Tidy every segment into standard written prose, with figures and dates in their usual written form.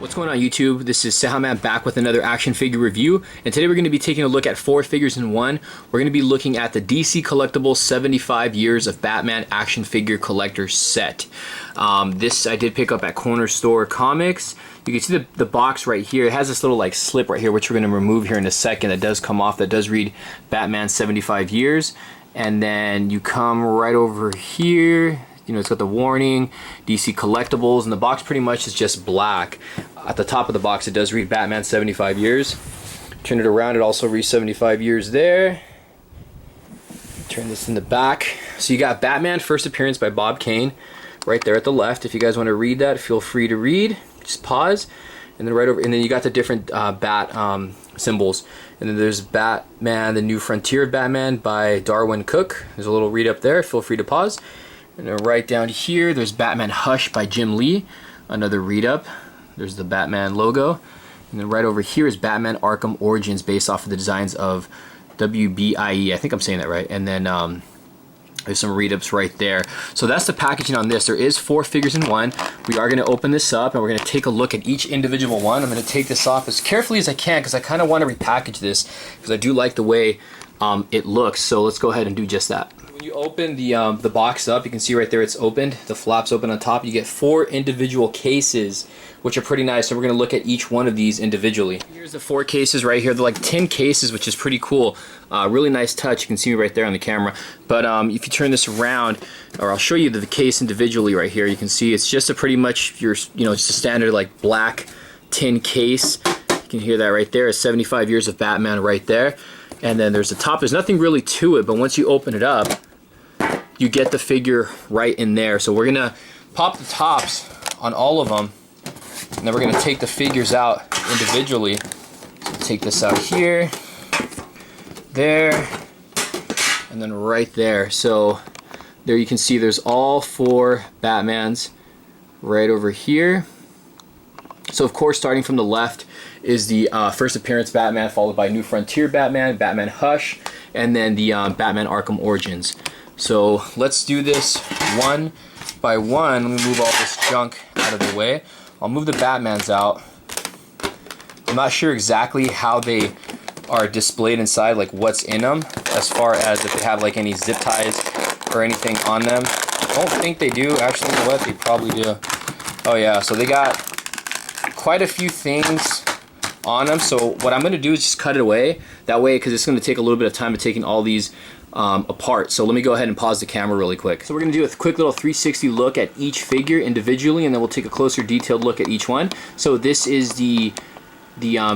What's going on YouTube? This is Cejaman back with another action figure review, and today we're going to be taking a look at 4 figures in one. We're going to be looking at the DC Collectible 75 Years of Batman Action Figure Collector Set. This I did pick up at Corner Store Comics. You can see the box right here. It has this little like slip right here, which we're going to remove here in a second. That does come off. That does read Batman 75 Years. And then you come right over here. You know, it's got the warning, DC Collectibles, and the box pretty much is just black. At the top of the box, it does read Batman 75 Years. Turn it around, it also reads 75 Years there. Turn this in the back. So you got Batman First Appearance by Bob Kane right there at the left. If you guys want to read that, feel free to read. Just pause. And then right over, and then you got the different bat symbols. And then there's Batman, The New Frontier of Batman by Darwin Cook. There's a little read up there. Feel free to pause. And then right down here, there's Batman Hush by Jim Lee. Another read up. There's the Batman logo. And then right over here is Batman Arkham Origins, based off of the designs of WBIE. I think I'm saying that right. And then there's some read-ups right there. So that's the packaging on this. There is 4 figures in one. We are going to open this up and we're going to take a look at each individual one. I'm going to take this off as carefully as I can because I kind of want to repackage this because I do like the way it looks. So let's go ahead and do just that. When you open the box up, you can see right there it's opened. The flap's open on top. You get 4 individual cases, which are pretty nice. So we're going to look at each one of these individually. Here's the 4 cases right here. They're like 10 cases, which is pretty cool. Really nice touch. You can see me right there on the camera. But if you turn this around, or I'll show you the case individually right here, you can see it's just a pretty much just a standard like black tin case. You can hear that right there. It's 75 Years of Batman right there. And then there's the top. There's nothing really to it, but once you open it up, you get the figure right in there. So we're gonna pop the tops on all of them, and then we're gonna take the figures out individually. So take this out here, there, and then right there. So there you can see there's all 4 Batmans right over here. So of course, starting from the left is the First Appearance Batman, followed by New Frontier Batman, Batman Hush, and then the Batman Arkham Origins. So let's do this one by one. Let me move all this junk out of the way. I'll move the Batmans out. I'm not sure exactly how they are displayed inside, like what's in them, as far as if they have like any zip ties or anything on them. I don't think they do. Actually, you know what? They probably do. Oh yeah, so they got quite a few things on them. So what I'm going to do is just cut it away. That way, because it's going to take a little bit of time of taking all these apart. So let me go ahead and pause the camera really quick. So we're going to do a quick little 360 look at each figure individually, and then we'll take a closer detailed look at each one. So this is the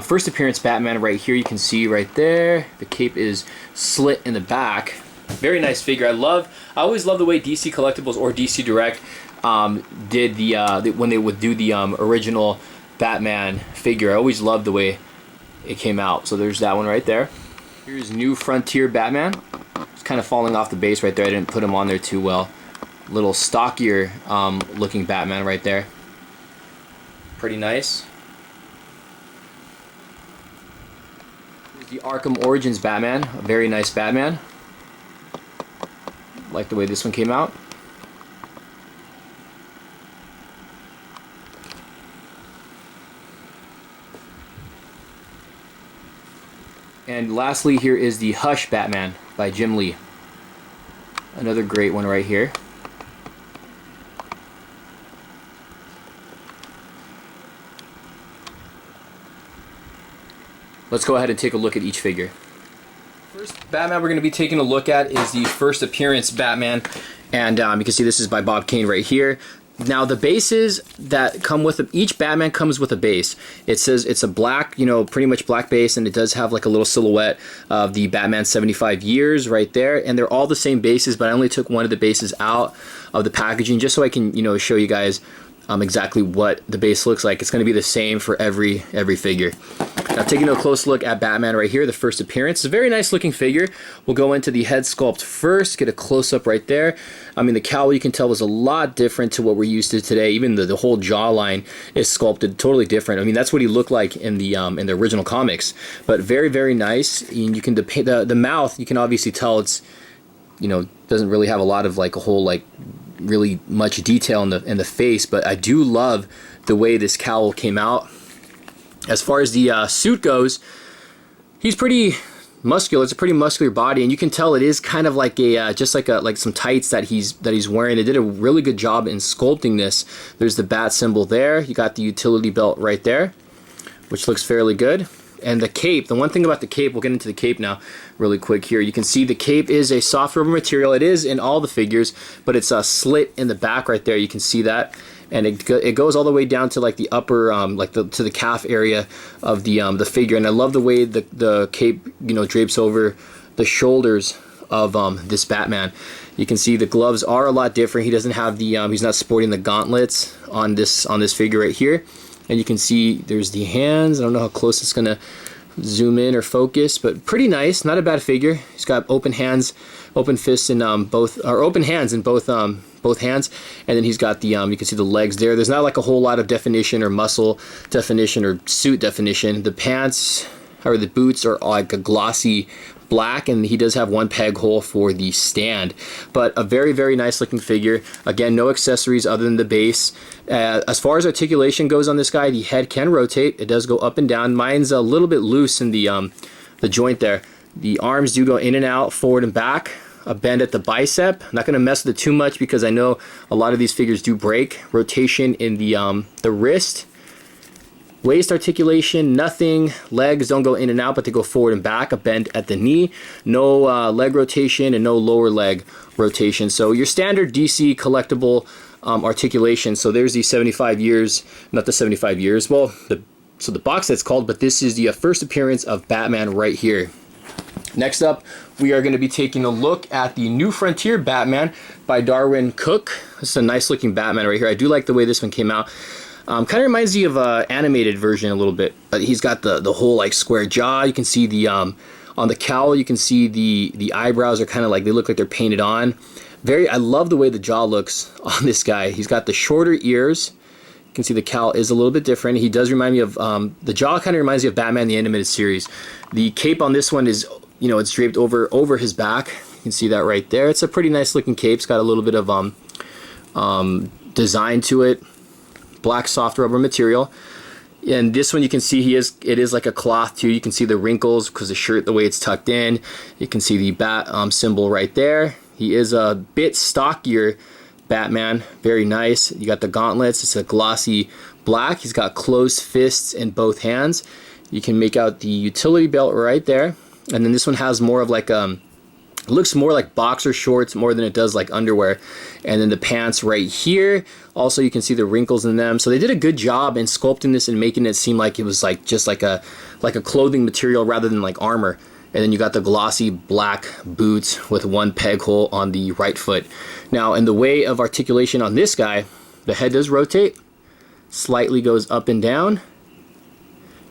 First Appearance Batman right here. You can see right there the cape is slit in the back. Very nice figure. I always love the way DC Collectibles or DC Direct did when they would do the original Batman figure. I always loved the way it came out. So there's that one right there. Here's New Frontier Batman. It's kind of falling off the base right there. I didn't put him on there too well. Little stockier looking Batman right there. Pretty nice. Here's the Arkham Origins Batman. A very nice Batman. Like the way this one came out. And lastly, here is the Hush Batman by Jim Lee. Another great one right here. Let's go ahead and take a look at each figure. First Batman we're going to be taking a look at is the First Appearance Batman. And you can see this is by Bob Kane right here. Now the bases that come with them, each Batman comes with a base. It says it's a black, pretty much black base, and it does have like a little silhouette of the Batman 75 Years right there. And they're all the same bases, but I only took one of the bases out of the packaging just so I can, show you guys exactly what the base looks like. It's going to be the same for every figure. Now taking a close look at Batman right here, the First Appearance. It's a very nice looking figure. We'll go into the head sculpt first, get a close up right there. I mean, the cowl you can tell was a lot different to what we're used to today. Even the whole jawline is sculpted totally different. I mean, that's what he looked like in the original comics. But very, very nice. And you can the mouth, you can obviously tell it's, doesn't really have a lot of like a whole like really much detail in the face, but I do love the way this cowl came out. As far as the suit goes, he's pretty muscular. It's a pretty muscular body, and you can tell it is kind of like a just like some tights that he's wearing. They did a really good job in sculpting this. There's the bat symbol there. You got the utility belt right there, which looks fairly good. And the cape, the one thing about the cape, we'll get into the cape now really quick here. You can see the cape is a soft rubber material. It is in all the figures, but it's a slit in the back right there. You can see that. And it goes all the way down to like the upper, to the calf area of the figure. And I love the way the cape, drapes over the shoulders of this Batman. You can see the gloves are a lot different. He doesn't have the, he's not sporting the gauntlets on this figure right here. And you can see there's the hands. I don't know how close it's gonna zoom in or focus, but pretty nice. Not a bad figure. He's got open hands, open fists in open hands in both hands. And then he's got the you can see the legs there. There's not like a whole lot of definition or muscle definition or suit definition. The pants or the boots are like a glossy black, and he does have one peg hole for the stand, but a very, very nice looking figure. Again, no accessories other than the base. As far as articulation goes on this guy, the head can rotate. It does go up and down. Mine's a little bit loose in the joint there. The arms do go in and out, forward and back. A bend at the bicep. I'm not going to mess with it too much because I know a lot of these figures do break. Rotation in the wrist. Waist articulation, nothing. Legs don't go in and out, but they go forward and back. A bend at the knee. No leg rotation and no lower leg rotation. So your standard DC collectible articulation. So there's the 75 years, not the 75 years. Well, so the box set's called, but this is the first appearance of Batman right here. Next up, we are going to be taking a look at the New Frontier Batman by Darwin Cook. This is a nice looking Batman right here. I do like the way this one came out. Kind of reminds me of an animated version a little bit. He's got the whole like square jaw. You can see the on the cowl. You can see the eyebrows are kind of like they look like they're painted on. I love the way the jaw looks on this guy. He's got the shorter ears. You can see the cowl is a little bit different. He does remind me of the jaw. Kind of reminds me of Batman the Animated Series. The cape on this one is it's draped over his back. You can see that right there. It's a pretty nice looking cape. It's got a little bit of design to it. Black soft rubber material, and this one you can see it is like a cloth too. You can see the wrinkles because the shirt, the way it's tucked in. You can see the bat symbol right there. He is a bit stockier Batman, very nice. You got the gauntlets. It's a glossy black. He's got closed fists in both hands. You can make out the utility belt right there, and then this one has more of like it looks more like boxer shorts more than it does like underwear. And then the pants right here, also you can see the wrinkles in them. So they did a good job in sculpting this and making it seem like it was like just like a clothing material rather than like armor. And then you got the glossy black boots with one peg hole on the right foot. Now in the way of articulation on this guy, the head does rotate, slightly goes up and down,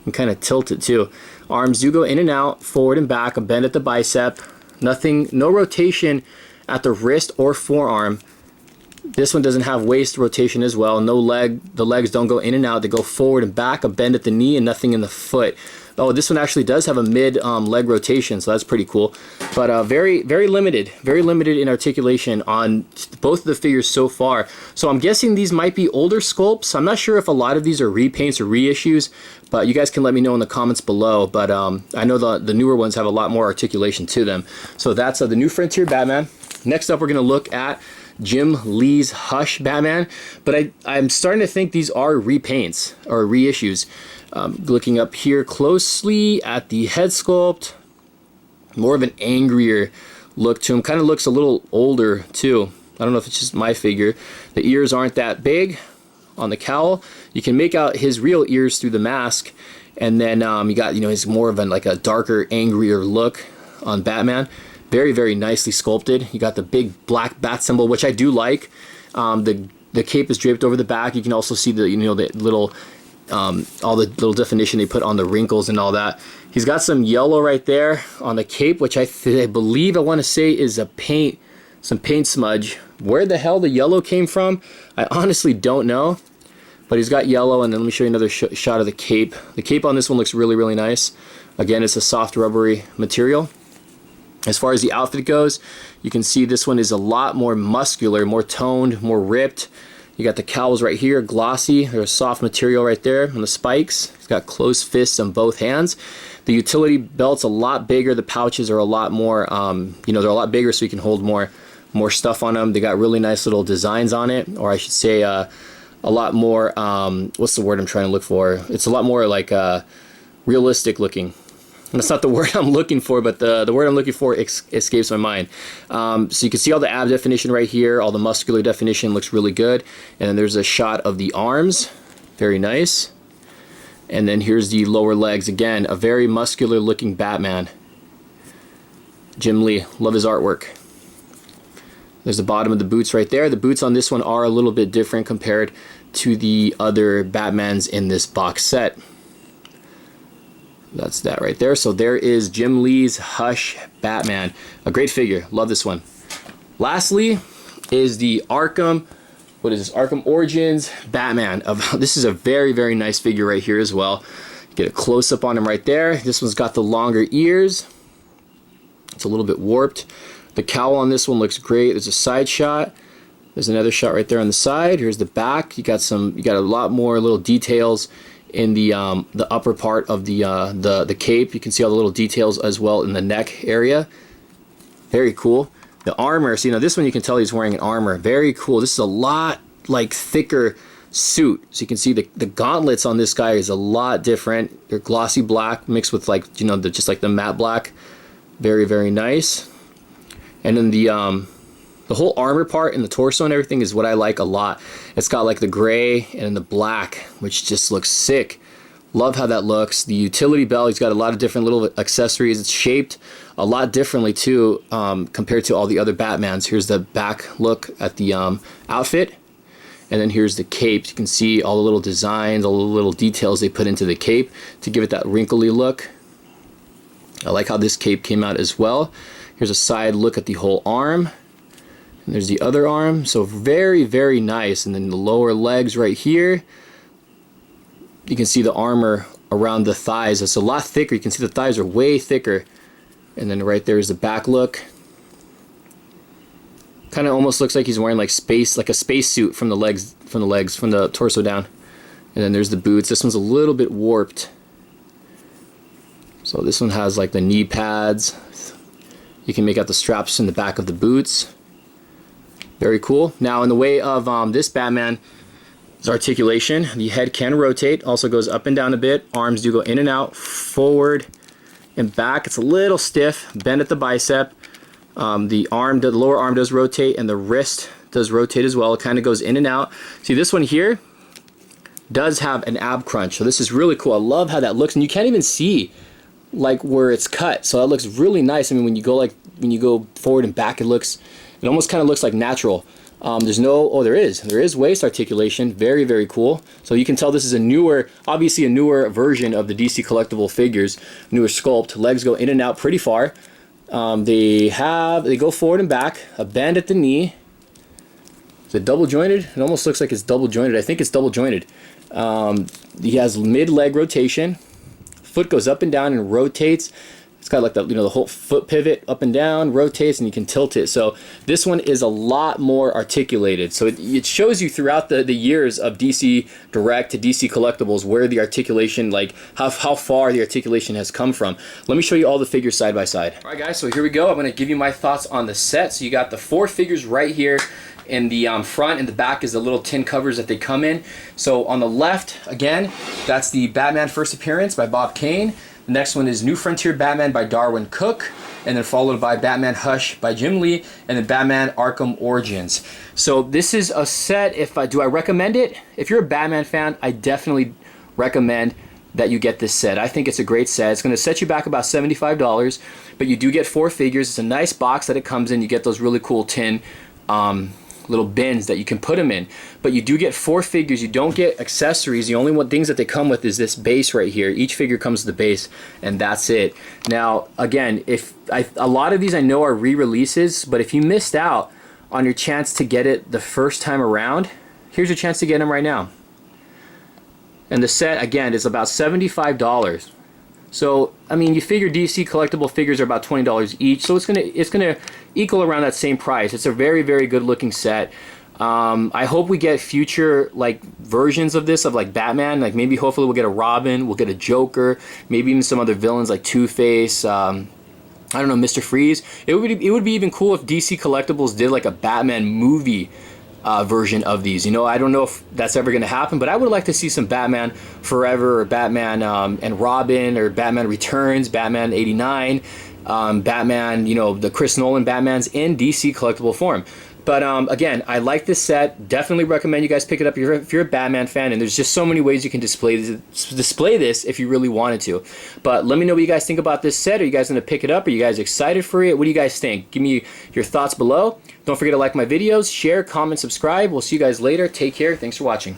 and kind of tilt it too. Arms do go in and out, forward and back, a bend at the bicep. Nothing, no rotation at the wrist or forearm. This one doesn't have waist rotation as well. No leg, the legs don't go in and out. They go forward and back, a bend at the knee, and nothing in the foot. Oh, this one actually does have a mid leg rotation, so that's pretty cool. But very, very limited in articulation on both of the figures so far. So I'm guessing these might be older sculpts. I'm not sure if a lot of these are repaints or reissues, but you guys can let me know in the comments below. But I know the newer ones have a lot more articulation to them. So that's the New Frontier Batman. Next up, we're going to look at Jim Lee's Hush Batman, but I'm starting to think these are repaints or reissues. Looking up here closely at the head sculpt, more of an angrier look to him. Kind of looks a little older too. I don't know if it's just my figure. The ears aren't that big on the cowl. You can make out his real ears through the mask, and then you got his more of like a darker, angrier look on Batman. Very, very nicely sculpted. You got the big black bat symbol, which I do like. The cape is draped over the back. You can also see the the little all the little definition they put on the wrinkles and all that. He's got some yellow right there on the cape, which I believe I want to say is some paint smudge. Where the hell the yellow came from, I honestly don't know. But he's got yellow, and then let me show you another shot of the cape. The cape on this one looks really, really nice. Again, it's a soft rubbery material. As far as the outfit goes, you can see this one is a lot more muscular, more toned, more ripped. You got the cowls right here, glossy. There's a soft material right there on the spikes. It's got closed fists on both hands. The utility belt's a lot bigger. The pouches are a lot more, you know, they're a lot bigger, so you can hold more stuff on them. They got really nice little designs on it, or I should say a lot more, what's the word I'm trying to look for? It's a lot more like realistic looking. And that's not the word I'm looking for, but the word I'm looking for escapes my mind. So you can see all the ab definition right here, all the muscular definition looks really good. And then there's a shot of the arms, very nice. And then here's the lower legs, again, a very muscular looking Batman. Jim Lee, love his artwork. There's the bottom of the boots right there. The boots on this one are a little bit different compared to the other Batmans in this box set. That's that right there. So there is Jim Lee's Hush Batman. A great figure. Love this one. Lastly is the Arkham, what is this? Arkham Origins Batman. This is a very, very nice figure right here as well. Get a close-up on him right there. This one's got the longer ears. It's a little bit warped. The cowl on this one looks great. There's a side shot. There's another shot right there on the side. Here's the back. You got a lot more little details in the upper part of the cape. You can see all the little details as well in the neck area. Very cool. The armor, so you know this one you can tell he's wearing an armor. Very cool. This is a lot like thicker suit. So you can see the gauntlets on this guy is a lot different. They're glossy black mixed with like, you know, just like the matte black. Very, very nice. And then the whole armor part and the torso and everything is what I like a lot. It's got like the gray and the black, which just looks sick. Love how that looks. The utility belt, he's got a lot of different little accessories. It's shaped a lot differently too, compared to all the other Batmans. Here's the back look at the outfit. And then here's the cape. You can see all the little designs, all the little details they put into the cape to give it that wrinkly look. I like how this cape came out as well. Here's a side look at the whole arm. And there's the other arm. So very, very nice. And then the lower legs right here. You can see the armor around the thighs. It's a lot thicker. You can see the thighs are way thicker. And then right there is the back look. Kind of almost looks like he's wearing like a space suit from the legs, from the torso down. And then there's the boots. This one's a little bit warped. So this one has like the knee pads. You can make out the straps in the back of the boots. Very cool. Now in the way of this Batman, articulation. The head can rotate, also goes up and down a bit. Arms do go in and out, forward and back. It's a little stiff, bend at the bicep. The lower arm does rotate, and the wrist does rotate as well. It kind of goes in and out. See, this one here does have an ab crunch, so this is really cool. I love how that looks, and you can't even see like where it's cut, so that looks really nice. I mean, when you go forward and back, it almost kind of looks like natural. There's no, there is waist articulation. Very, very cool. So you can tell this is obviously a newer version of the DC Collectible figures, newer sculpt. Legs go in and out pretty far. They go forward and back, a bend at the knee. Is it double jointed? It almost looks like it's double jointed. I think it's double jointed. He has mid leg rotation. Foot goes up and down and rotates. It's got like the whole foot pivot up and down, rotates, and you can tilt it. So this one is a lot more articulated. So it shows you throughout the years of DC Direct to DC Collectibles where the articulation, like how far the articulation has come from. Let me show you all the figures side by side. All right, guys, so here we go. I'm going to give you my thoughts on the set. So you got the 4 figures right here. In the front and the back is the little tin covers that they come in. So on the left, again, that's the Batman First Appearance by Bob Kane. The next one is New Frontier Batman by Darwin Cook, and then followed by Batman Hush by Jim Lee, and then Batman Arkham Origins. So this is a set, do I recommend it? If you're a Batman fan, I definitely recommend that you get this set. I think it's a great set. It's going to set you back about $75, but you do get 4 figures. It's a nice box that it comes in. You get those really cool tin little bins that you can put them in, but you do get 4 figures. You don't get accessories. The only things that they come with is this base right here. Each figure comes with the base, and that's it. Now again, a lot of these I know are re-releases, but if you missed out on your chance to get it the first time around, here's your chance to get them right now. And the set again is about $75. So I mean, you figure DC collectible figures are about $20 each, so it's gonna equal around that same price. It's a very, very good looking set. I hope we get future like versions of this, of like Batman. Like maybe hopefully we'll get a Robin, we'll get a Joker, maybe even some other villains like Two-Face. I don't know, Mr. Freeze. It would be even cool if DC Collectibles did like a Batman movie version of these. You know, I don't know if that's ever going to happen, but I would like to see some Batman Forever, or Batman and Robin, or Batman Returns, Batman '89, Batman, you know, the Chris Nolan Batmans in DC collectible form. But again, I like this set. Definitely recommend you guys pick it up if you're a Batman fan. And there's just so many ways you can display this if you really wanted to. But let me know what you guys think about this set. Are you guys going to pick it up? Are you guys excited for it? What do you guys think? Give me your thoughts below. Don't forget to like my videos, share, comment, subscribe. We'll see you guys later. Take care. Thanks for watching.